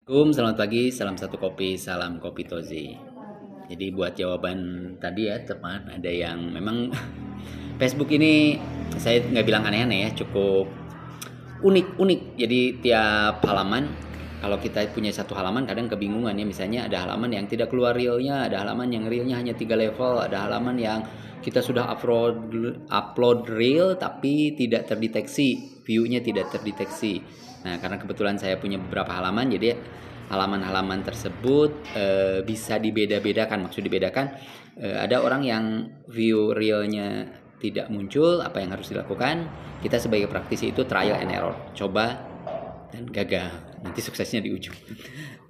Assalamualaikum, selamat pagi, salam satu kopi, salam kopi Tozi. Jadi buat jawaban tadi ya teman, ada yang memang Facebook ini saya nggak bilang aneh-aneh ya, cukup unik-unik. Jadi tiap halaman, kalau kita punya satu halaman kadang kebingungan ya. Misalnya ada halaman yang tidak keluar realnya, ada halaman yang realnya hanya 3 level, ada halaman yang kita sudah upload reel tapi tidak terdeteksi, view-nya tidak terdeteksi. Nah, karena kebetulan saya punya beberapa halaman, jadi halaman-halaman tersebut bisa dibeda-bedakan. Maksud dibedakan, ada orang yang view realnya tidak muncul, apa yang harus dilakukan? Kita sebagai praktisi itu trial and error, coba dan gagal. Nanti suksesnya di ujung.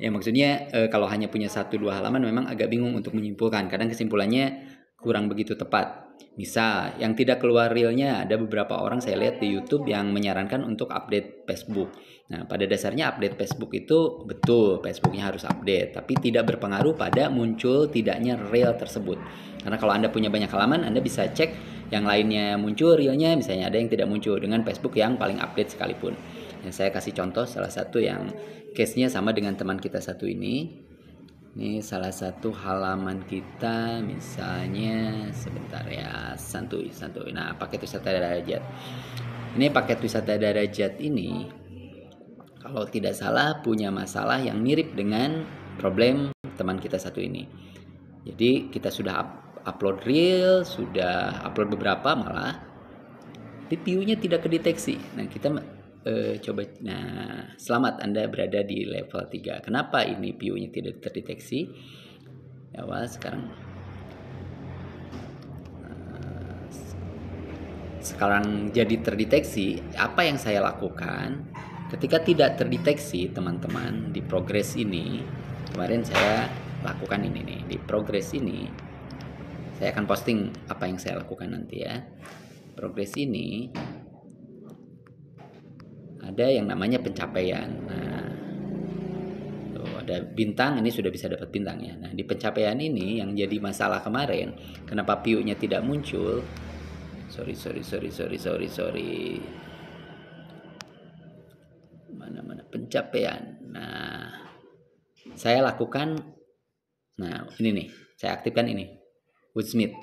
Ya maksudnya kalau hanya punya 1-2 halaman memang agak bingung untuk menyimpulkan. Kadang kesimpulannya kurang begitu tepat. Misal yang tidak keluar realnya, ada beberapa orang saya lihat di YouTube yang menyarankan untuk update Facebook. Nah, pada dasarnya update Facebook itu betul, Facebooknya harus update, tapi tidak berpengaruh pada muncul tidaknya reel tersebut. Karena kalau Anda punya banyak halaman, Anda bisa cek yang lainnya muncul realnya, misalnya ada yang tidak muncul dengan Facebook yang paling update sekalipun. Yang saya kasih contoh salah satu yang case-nya sama dengan teman kita satu ini. Ini salah satu halaman kita, misalnya sebentar ya, santuy. Nah, paket wisata Darajat. Ini paket wisata Darajat ini kalau tidak salah punya masalah yang mirip dengan problem teman kita satu ini. Jadi kita sudah upload reel, sudah upload beberapa malah, tapi view-nya tidak kedeteksi. Nah, kita coba. Nah, selamat Anda berada di level 3. Kenapa ini view-nya tidak terdeteksi? Awal sekarang jadi terdeteksi. Apa yang saya lakukan ketika tidak terdeteksi, teman-teman, di progress ini? Kemarin saya lakukan ini nih, di progress ini saya akan posting apa yang saya lakukan nanti ya. Progress ini ada yang namanya pencapaian. Nah, tuh ada bintang, ini sudah bisa dapat bintang ya. Nah, di pencapaian ini yang jadi masalah kemarin, kenapa view-nya tidak muncul? Sorry. Mana pencapaian. Nah, saya lakukan. Nah, ini nih, saya aktifkan ini. Woodsmith.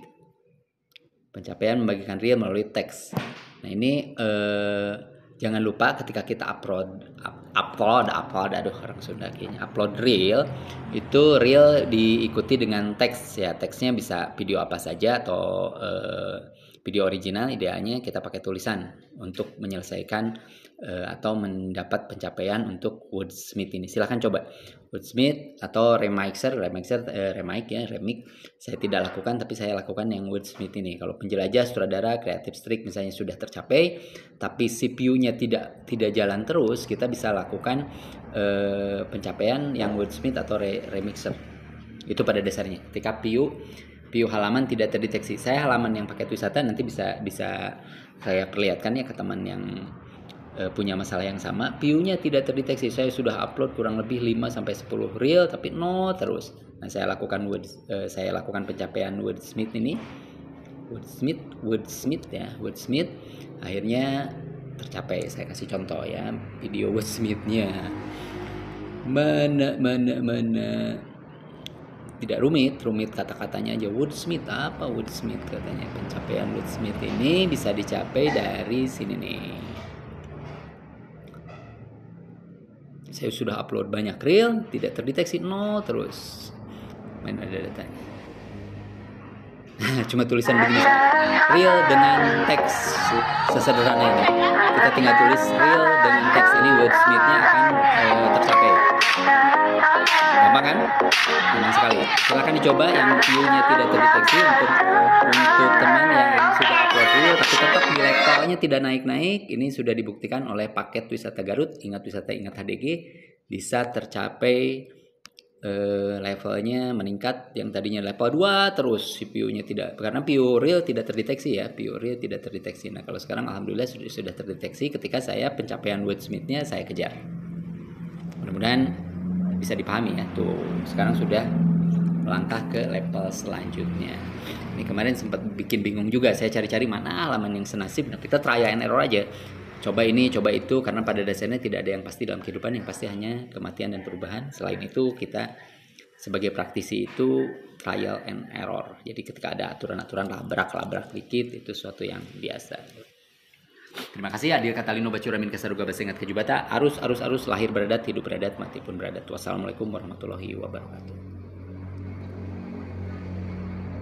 Pencapaian membagikan reel melalui teks. Nah, ini jangan lupa ketika kita upload aduh orang Sunda kayaknya, upload reel, itu reel diikuti dengan teks ya. Teksnya bisa video apa saja atau video original. Idealnya kita pakai tulisan untuk menyelesaikan atau mendapat pencapaian untuk Woodsmith ini. Silahkan coba Woodsmith atau remix ya, remix. Saya tidak lakukan, tapi saya lakukan yang Woodsmith ini. Kalau penjelajah, sutradara, creative streak misalnya sudah tercapai, tapi CPU-nya tidak jalan terus, kita bisa lakukan pencapaian yang Woodsmith atau remixer. Itu pada dasarnya. Ketika view halaman tidak terdeteksi. Saya halaman yang paket wisata nanti bisa saya perlihatkan ya ke teman yang punya masalah yang sama. View-nya tidak terdeteksi. Saya sudah upload kurang lebih 5-10 reel tapi no terus. Nah, saya lakukan pencapaian Woodsmith ini. Woodsmith akhirnya tercapai. Saya kasih contoh ya video Woodsmith-nya. Mana tidak rumit kata-katanya aja. Woodsmith apa? Woodsmith katanya. Pencapaian Woodsmith ini bisa dicapai dari sini nih. Saya sudah upload banyak reel, tidak terdeteksi, no terus. Mana ada datanya? Cuma tulisan begini. Reel dengan teks sesederhana ini. Kita tinggal tulis reel dengan teks ini, Woodsmith-nya akan tercapai. Gampang kan? Gampang sekali. Silahkan dicoba yang view-nya tidak terdeteksi untuk teman yang sudah upload reel tapi tetap di levelnya tidak naik-naik. Ini sudah dibuktikan oleh paket wisata Garut, ingat HDG, bisa tercapai levelnya meningkat. Yang tadinya level 2 terus CPU-nya tidak, karena view reel tidak terdeteksi ya, Nah, kalau sekarang alhamdulillah sudah terdeteksi ketika saya pencapaian Woodsmith-nya saya kejar. Mudah-mudahan bisa dipahami ya. Tuh, sekarang sudah melangkah ke level selanjutnya. Ini kemarin sempat bikin bingung juga, saya cari-cari mana halaman yang senasib. Nah, kita try and error aja. coba ini, coba itu, karena pada dasarnya tidak ada yang pasti dalam kehidupan, yang pasti hanya kematian dan perubahan. Selain itu kita sebagai praktisi itu trial and error. Jadi ketika ada aturan-aturan labrak dikit itu sesuatu yang biasa. Terima kasih Adil Katalino Bacuramin Kesaruga Basengat Kejubata. Arus lahir beradat, hidup beradat, mati pun beradat. Wassalamualaikum warahmatullahi wabarakatuh.